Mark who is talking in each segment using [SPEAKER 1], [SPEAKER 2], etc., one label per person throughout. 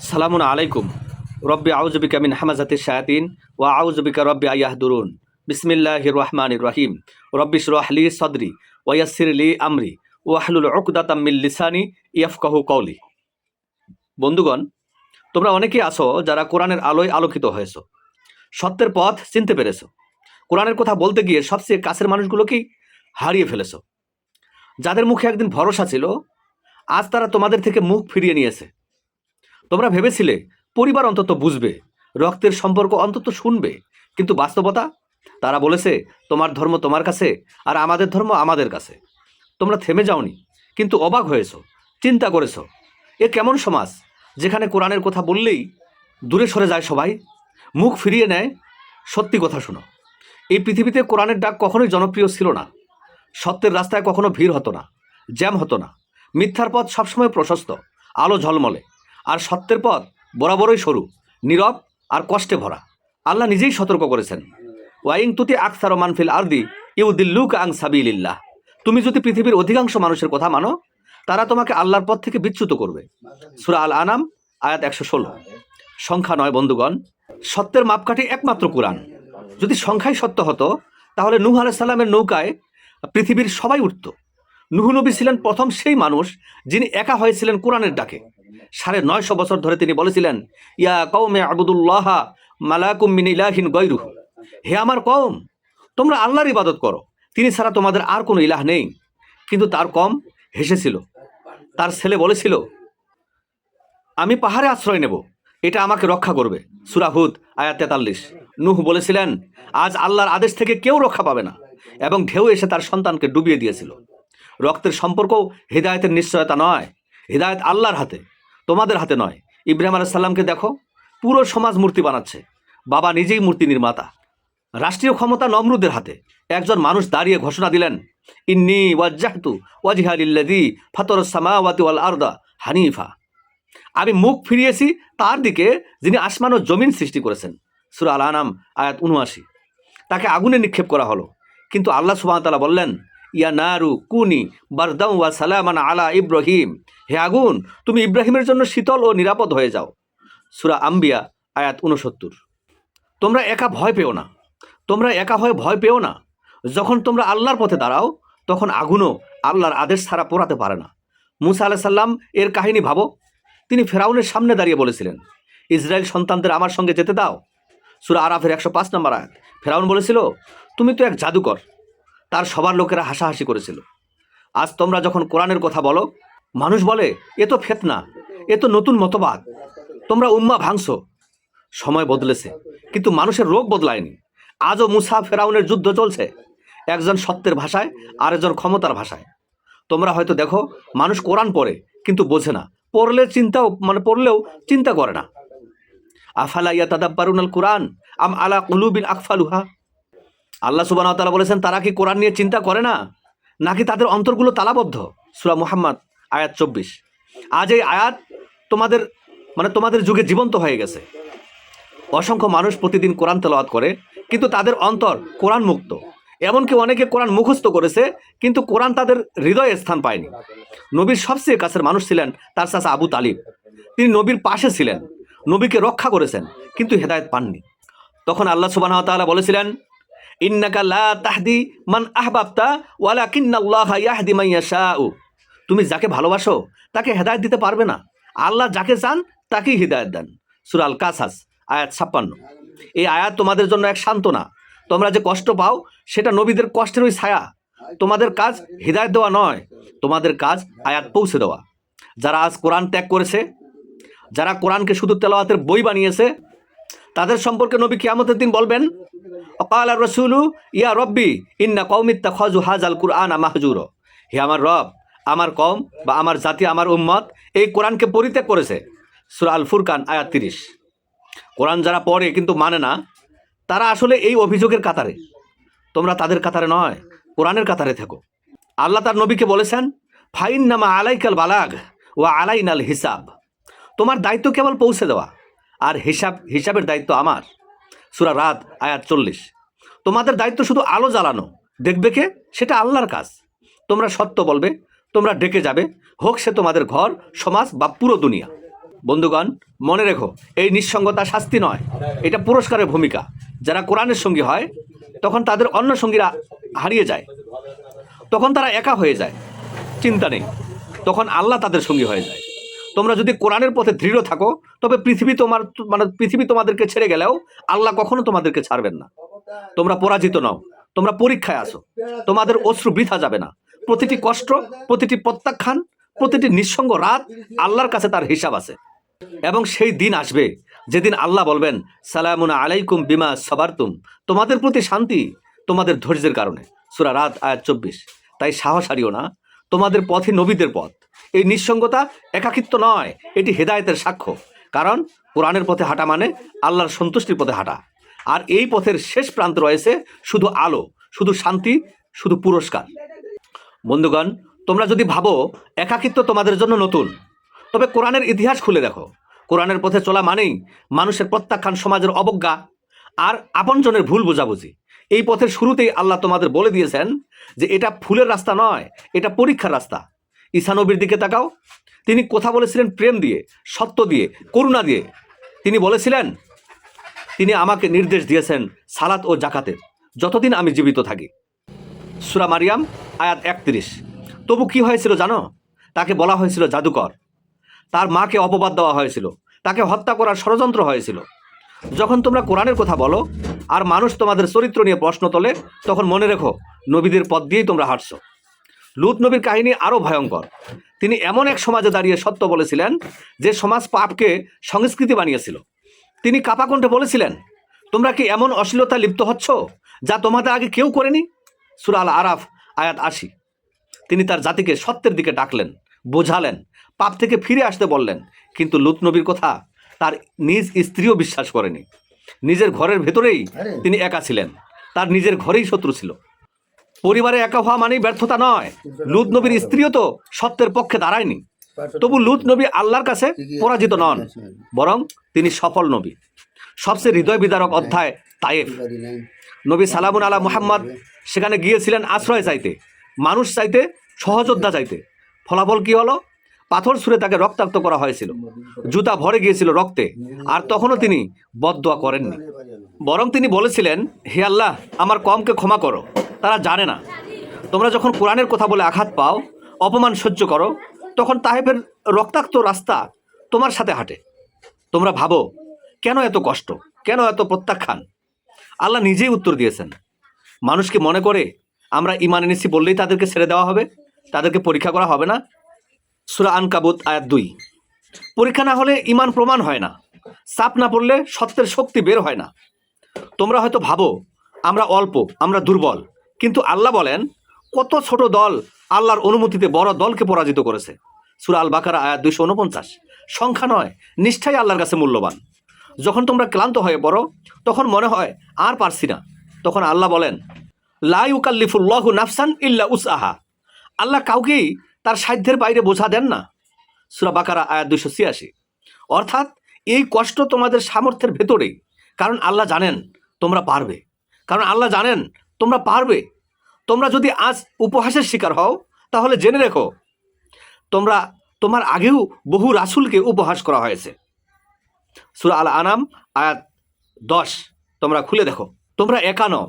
[SPEAKER 1] সালামুন আলাইকুম রব্বি আউযুবিকা মিন হামাযাতিশ শায়াতিন ওয়া আউযুবিকা রব্বি আইয়াহদুরুন বিসমিল্লাহির রহমানির রহিম রব্বিশ রহ লি সদরি ওয়া ইয়াসসির লি আমরি ওয়াহলুল উকদাতাম মিন লিসানি ইয়াফকাহু কওলি। বন্ধুগণ, তোমরা অনেকেই আছো যারা কোরআনের আলোয় আলোকিত হয়েছো, সত্যের পথ চিনতে পেরেছো, কোরআনের কথা বলতে গিয়ে সবচেয়ে কাছের মানুষগুলোকেই হারিয়ে ফেলেছো। যাদের মুখে একদিন ভরসা ছিল, আজ তারা তোমাদের থেকে মুখ ফিরিয়ে নিয়েছে। তোমরা ভেবেছিলে পরিবার অন্তত বুঝবে, রক্তের সম্পর্ক অন্তত শুনবে, কিন্তু বাস্তবতা তারা বলেছে তোমার ধর্ম তোমার কাছে আর আমাদের ধর্ম আমাদের কাছে। তোমরা থেমে যাওনি, কিন্তু অবাক হয়েছো, চিন্তা করেছো, এ কেমন সমাজ যেখানে কোরআনের কথা বললেই দূরে সরে যায় সবাই, মুখ ফিরিয়ে নেয়। সত্যি কথা শোনো, এই পৃথিবীতে কোরআনের ডাক কখনোই জনপ্রিয় ছিল না। সত্যের রাস্তায় কখনো ভিড় হতো না, জ্যাম হতো না। মিথ্যার পথ সবসময় প্রশস্ত, আলো ঝলমলে, আর সত্যের পথ বরাবরই সরু, নীরব আর কষ্টে ভরা। আল্লাহ নিজেই সতর্ক করেছেন, ওয়াইং তুতি আকসার মানফিল আরদি ইউদিল্লুকা আন সাবিলিল্লাহ। তুমি যদি পৃথিবীর অধিকাংশ মানুষের কথা মানো, তারা তোমাকে আল্লাহর পথ থেকে বিচ্যুত করবে। সূরা আল আনাম আয়াত 116। সংখ্যা নয় বন্ধুগণ, সত্যের মাপকাঠি একমাত্র কোরআন। যদি সংখ্যাই সত্য হতো, তাহলে নূহ আলাইহিস সালামের নৌকায় পৃথিবীর সবাই উঠত। নূহ নবী ছিলেন প্রথম সেই মানুষ যিনি একা হয়েছিলেন কোরআনের ডাকে। 950 বছর ধরে তিনি বলেছিলেন, ইয়া কওমে আবুদুল্লাহ মালাকুম মিন ইলাহিন গায়রুহু। হে আমার কওম, তোমরা আল্লাহর ইবাদত করো, তিনি ছাড়া তোমাদের আর কোনো ইলাহ নেই। কিন্তু তার কওম হেসেছিল। তার ছেলে বলেছিল, আমি পাহাড়ে আশ্রয় নেব, এটা আমাকে রক্ষা করবে। সূরা হুদ আয়াত 43। নূহ বলেছিলেন, আজ আল্লাহর আদেশ থেকে কেউ রক্ষা পাবে না, এবং ঢেউ এসে তার সন্তানকে ডুবিয়ে দিয়েছিল। রক্তের সম্পর্কও হিদায়তের নিশ্চয়তা নয়, হিদায়ত আল্লাহর হাতে, তোমাদের হাতে নয়। ইব্রাহিম আলাইহিস সালামকে দেখো, পুরো সমাজ মূর্তি বানাচ্ছে, বাবা নিজেই মূর্তি নির্মাতা। রাষ্ট্রীয় ক্ষমতা নমরুদের হাতে, একজন মানুষ দাঁড়িয়ে ঘোষণা দিলেন, ইন্নী ওয়াজ্জাহতু ওয়াজহিয়া লিল্লাযী ফাতারাস সামাওয়াতি ওয়াল আরদা হানিফা। আমি মুখ ফিরিয়েছি তার দিকে যিনি আসমান ও জমিন সৃষ্টি করেছেন। সূরা আল আনাম আয়াত 79। তাকে আগুনে নিক্ষেপ করা হলো, কিন্তু আল্লাহ সুবহানাহু ওয়া তাআলা বললেন, ইয়া নারু কুনি বারদাম ওয়া সালামান আলা ইব্রাহিম। হে আগুন, তুমি ইব্রাহিমের জন্য শীতল ও নিরাপদ হয়ে যাও। সূরা আম্বিয়া আয়াত 69। তোমরা একা ভয় পেও না, তোমরা একা হয়ে ভয় পেও না। যখন তোমরা আল্লাহর পথে দাঁড়াও, তখন আগুনও আল্লাহর আদেশ ছাড়া পোড়াতে পারে না। মূসা আলাইহিস সালাম এর কাহিনী ভাবো। তিনি ফেরাউনের সামনে দাঁড়িয়ে বলেছিলেন, ইসরায়েল সন্তানদের আমার সঙ্গে যেতে দাও। সূরা আরাফের 105 নম্বর আয়াত। ফেরাউন বলেছিল, তুমি তো এক জাদুকর। তার সবার লোকেরা হাসাহাসি করেছিল। আজ তোমরা যখন কোরআনের কথা বলো, মানুষ বলে এ তো ফিতনা, এ তো নতুন মতবাদ, তোমরা উম্মাহ ভাঙছো। সময় বদলেছে, কিন্তু মানুষের রোগ বদলায়নি। আজও মুসা ফেরাউনের যুদ্ধ চলছে, একজন সত্যের ভাষায় আর একজন ক্ষমতার ভাষায়। তোমরা হয়তো দেখো মানুষ কোরআন পড়ে কিন্তু বোঝে না, পড়লেও চিন্তা করে না। আফালা ইয়াতাদাব্বারুনাল কুরআন আম আলা কুলুবিন আকফালুহা। আল্লাহ সুবহানাহু ওয়া তাআলা বলেছেন, তারা কি কোরআন নিয়ে চিন্তা করে না, নাকি তাদের অন্তরগুলো তালাবদ্ধ? সূরা মুহাম্মদ আয়াত 24। আজ এই আয়াত তোমাদের যুগে জীবন্ত হয়ে গেছে। অসংখ্য মানুষ প্রতিদিন কোরআন তেলাওয়াত করে, কিন্তু তাদের অন্তর কোরআন মুক্ত। এমনকি অনেকে কোরআন মুখস্থ করেছে, কিন্তু কোরআন তাদের হৃদয়ে স্থান পায়নি। নবীর সবচেয়ে কাছের মানুষ ছিলেন তার চাচা আবু তালিব। তিনি নবীর পাশে ছিলেন, নবীকে রক্ষা করেছেন, কিন্তু হেদায়েত পাননি। তখন আল্লাহ সুবহানাহু ওয়া তাআলা বলেছিলেন, ইন্নাকা লা তাহদি মান আহবাবতা ওয়ালাকিন্নাল্লাহা ইয়াহদি মান ইয়াশাউ। তুমি যাকে ভালোবাসো তাকে হেদায়েত দিতে পারবে না, আল্লাহ যাকে চান তাকেই হিদায়াত দেন। সূরা আল কাসাস আয়াত 56। এই আয়াত তোমাদের জন্য এক সান্ত্বনা। তোমরা যে কষ্ট পাও, সেটা নবীদের কষ্টেরই ছায়া। তোমাদের কাজ হিদায়াত দেওয়া নয়, তোমাদের কাজ আয়াত পৌঁছে দেওয়া। যারা আজ কোরআন ত্যাগ করেছে, যারা কোরআনকে শুধু তেলাওয়াতের বই বানিয়েছে, তাদের সম্পর্কে নবী কিয়ামতের দিন বলবেন, অকাল আর রসুলু ইয়া রব্বি ইন্না কওমি ইত্তাখাযু হাযাল কুরআনা মাহজুরা। হে আমার রব, আমার কওম বা আমার জাতি, আমার উম্মত এই কোরআনকে পরিত্যাগ করেছে। সূরা আল ফুরকান আয়াত 30। কোরআন যারা পড়ে কিন্তু মানে না, তারা আসলে এই অভিযোগের কাতারে। তোমরা তাদের কাতারে নয়, কোরআনের কাতারে থেকো। আল্লাহ তার নবীকে বলেছেন, ফাইন্নামা আলাইকাল বালাগ ওয়া আলাইনাল হিসাব। তোমার দায়িত্ব কেবল পৌঁছে দেওয়া, আর হিসাবের দায়িত্ব আমার। সূরা রাদ আয়াত 40। তোমাদের দায়িত্ব শুধু আলো জ্বালানো, দেখবে কে, সেটা আল্লাহর কাজ। তোমরা সত্য বলবে, তোমরা ডেকে যাবে, হোক সে তোমাদের ঘর, সমাজ বা পুরো দুনিয়া। বন্ধুগণ, মনে রেখো, এই নিঃসঙ্গতা শাস্তি নয়, এটা পুরস্কারের ভূমিকা। যারা কোরআনের সঙ্গী হয় তখন তাদের অন্য সঙ্গীরা হারিয়ে যায়, তখন তারা একা হয়ে যায়, চিন্তা নেই, তখন আল্লাহ তাদের সঙ্গী হয়ে যায়। তোমরা যদি কোরআনের পথে দৃঢ় থাকো, তবে পৃথিবী তোমাদেরকে ছেড়ে গেলেও আল্লাহ কখনো তোমাদেরকে ছাড়বেন না। তোমরা পরাজিত নও, তোমরা পরীক্ষায় আসো, তোমাদের অশ্রু বৃথা যাবে না। প্রতিটি কষ্ট, প্রতিটি প্রত্যাখ্যান, প্রতিটি নিঃসঙ্গ রাত আল্লাহর কাছে তার হিসাব আছে। এবং সেই দিন আসবে যেদিন আল্লাহ বলবেন, সালামুন আলাইকুম বিমা সাবারতুম, তোমাদের প্রতি শান্তি তোমাদের ধৈর্যের কারণে। সূরা রাত আয়াত 24। তাই সাহস হারিও না, তোমাদের পথই নবীদের পথ। এই নিঃসঙ্গতা একাকিত্ব নয়, এটি হেদায়েতের সাক্ষ্য। কারণ কোরআনের পথে হাঁটা মানে আল্লাহর সন্তুষ্টির পথে হাঁটা। আর এই পথের শেষ প্রান্তে রয়েছে শুধু আলো, শুধু শান্তি, শুধু পুরস্কার। বন্ধুগণ, তোমরা যদি ভাবো একাকিত্ব তোমাদের জন্য নতুন, তবে কোরআনের ইতিহাস খুলে দেখো। কোরআনের পথে চলা মানেই মানুষের প্রত্যাখ্যান, সমাজের অবজ্ঞা আর আপনজনের ভুল বোঝাবুঝি। এই পথের শুরুতেই আল্লাহ তোমাদের বলে দিয়েছেন যে এটা ফুলের রাস্তা নয়, এটা পরীক্ষার রাস্তা। ঈসা নবীর দিকে তাকাও, তিনি কথা বলেছিলেন প্রেম দিয়ে, সত্য দিয়ে, করুণা দিয়ে। তিনি বলেছিলেন, তিনি আমাকে নির্দেশ দিয়েছেন সালাত ও জাকাতের, যতদিন আমি জীবিত থাকি। সূরা মারিয়াম আয়াত 31। তবু কি হয়েছিল জানো? তাকে বলা হয়েছিল জাদুকর, তার মাকে অপবাদ দেওয়া হয়েছিল, তাকে হত্যা করার ষড়যন্ত্র হয়েছিল। যখন তোমরা কোরআনের কথা বলো আর মানুষ তোমাদের চরিত্র নিয়ে প্রশ্ন তোলে, তখন মনে রেখো নবীদের পথ দিয়েই তোমরা হাঁটছো। লূত নবীর কাহিনী আরও ভয়ঙ্কর। তিনি এমন এক সমাজে দাঁড়িয়ে সত্য বলেছিলেন যে সমাজ পাপকে সংস্কৃতি বানিয়েছিল। তিনি কাপাকণ্ঠে বলেছিলেন, তোমরা কি এমন অশ্লীলতা লিপ্ত হচ্ছ যা তোমাদের আগে কেউ করেনি? সূরা আল আরাফ আয়াত 80। তিনি তার জাতিকে সত্যের দিকে ডাকলেন, বোঝালেন, পাপ থেকে ফিরে আসতে বললেন। কিন্তু লূত নবীর কথা তার নিজ স্ত্রীও বিশ্বাস করেনি। নিজের ঘরের ভেতরেই তিনি একা ছিলেন, তার নিজের ঘরেই শত্রু ছিল। পরিবারে একা হওয়া মানেই ব্যর্থতা নয়। লূত নবীর স্ত্রীও তো সত্যের পক্ষে দাঁড়ায়নি। তবু লূত নবী আল্লাহর কাছে পরাজিত নন, বরং তিনি সফল নবী। সবচেয়ে হৃদয় বিদারক অধ্যায় তায়েফ। নবী সালামুন আলা মুহাম্মদ সেখানে গিয়েছিলেন আশ্রয় চাইতে, মানুষ চাইতে, সহযোদ্ধা চাইতে। ফলাফল কি হলো? পাথর ছুঁড়ে তাকে রক্তাক্ত করা হয়েছিল, জুতা ভরে গিয়েছিল রক্তে। আর তখনও তিনি বদদোয়া করেননি, বরং তিনি বলেছিলেন, হে আল্লাহ, আমার কওমকে ক্ষমা করো, তারা জানে না। তোমরা যখন কোরআনের কথা বলে আঘাত পাও, অপমান সহ্য করো, তখন তায়েফের রক্তাক্ত রাস্তা তোমার সাথে হাঁটে। তোমরা ভাবো কেন এত কষ্ট, কেন এত প্রত্যাখ্যান? আল্লাহ নিজেই উত্তর দিয়েছেন। মানুষ কি মনে করে আমরা ঈমান এনেছি বললেই তাদেরকে ছেড়ে দেওয়া হবে, তাদেরকে পরীক্ষা করা হবে না? সূরা আনকাবুত আয়াত 2। পরীক্ষা না হলে ঈমান প্রমাণ হয় না, চাপ না পড়লে সত্যের শক্তি বের হয় না। তোমরা হয়তো ভাবো আমরা অল্প, আমরা দুর্বল, কিন্তু আল্লাহ বলেন, কত ছোট দল আল্লাহর অনুমতিতে বড় দলকে পরাজিত করেছে। সূরা আল বাকারা আয়াত 249। সংখ্যা নয়, নিষ্ঠাই আল্লাহর কাছে মূল্যবান। যখন তোমরা ক্লান্ত হয়ে পড়ো, তখন মনে হয় আর পারছি না, তখন আল্লাহ বলেন, লা ইউকাল্লিফুল্লাহু নাফসান ইল্লা উসআহা। আল্লাহ কাউকেই তার সাধ্যের বাইরে বোঝা দেন না। সূরা বাকারা আয়াত 286। অর্থাৎ এই কষ্ট তোমাদের সামর্থ্যের ভেতরেই, কারণ আল্লাহ জানেন তোমরা পারবে, কারণ আল্লাহ জানেন তোমরা পারবে। তোমরা যদি আজ উপহাসের শিকার হও, তাহলে জেনে রেখো তোমার আগেও বহু রাসূলকে উপহাস করা হয়েছে। সূরা আল আনাম আয়াত 10 তোমরা খুলে দেখো। তোমরা একা নও,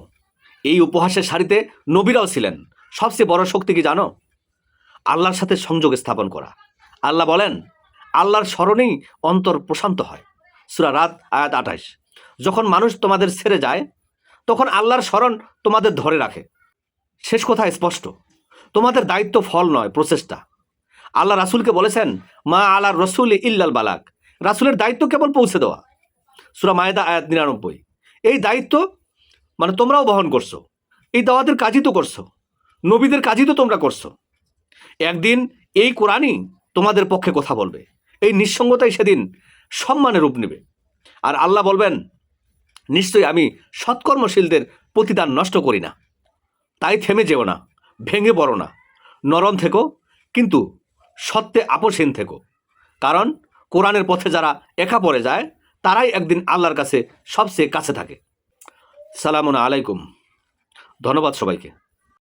[SPEAKER 1] এই উপহাসের সারিতে নবীরাও ছিলেন। সবচেয়ে বড় শক্তি কি জানো? আল্লাহর সাথে সংযোগ স্থাপন করা। আল্লাহ বলেন, আল্লাহর স্মরণেই অন্তর প্রশান্ত হয়। সূরা রাত আয়াত 28। যখন মানুষ তোমাদের ছেড়ে যায়, তখন আল্লাহর স্মরণ তোমাদের ধরে রাখে। শেষ কথা স্পষ্ট, তোমাদের দায়িত্ব ফল নয়, প্রচেষ্টা। আল্লাহ রাসূলকে বলেছেন, মা আলা রসুল ইল্লাল বালাগ, রাসূলের দায়িত্ব কেবল পৌঁছে দেওয়া। সূরা মায়েদা আয়াত 99। এই দায়িত্ব মানে তোমরাও বহন করছো, এই দাওয়াতের কাজই তো করছো, নবীদের কাজই তো তোমরা করছো। একদিন এই কোরআনই তোমাদের পক্ষে কথা বলবে। এই নিঃসঙ্গতাই সেদিন সম্মানের রূপ নেবে। আর আল্লাহ বলবেন, নিশ্চয়ই আমি সৎকর্মশীলদের প্রতিদান নষ্ট করি না। তাই থেমে যেও না, ভেঙে পড়ো না, নরম থেকো, কিন্তু সত্যে আপোষহীন থেকো। কারণ কোরআনের পথে যারা একা পড়ে যায়, তারাই একদিন আল্লাহর কাছে সবচেয়ে কাছে থাকে। সালামুন আলাইকুম। ধন্যবাদ সবাইকে।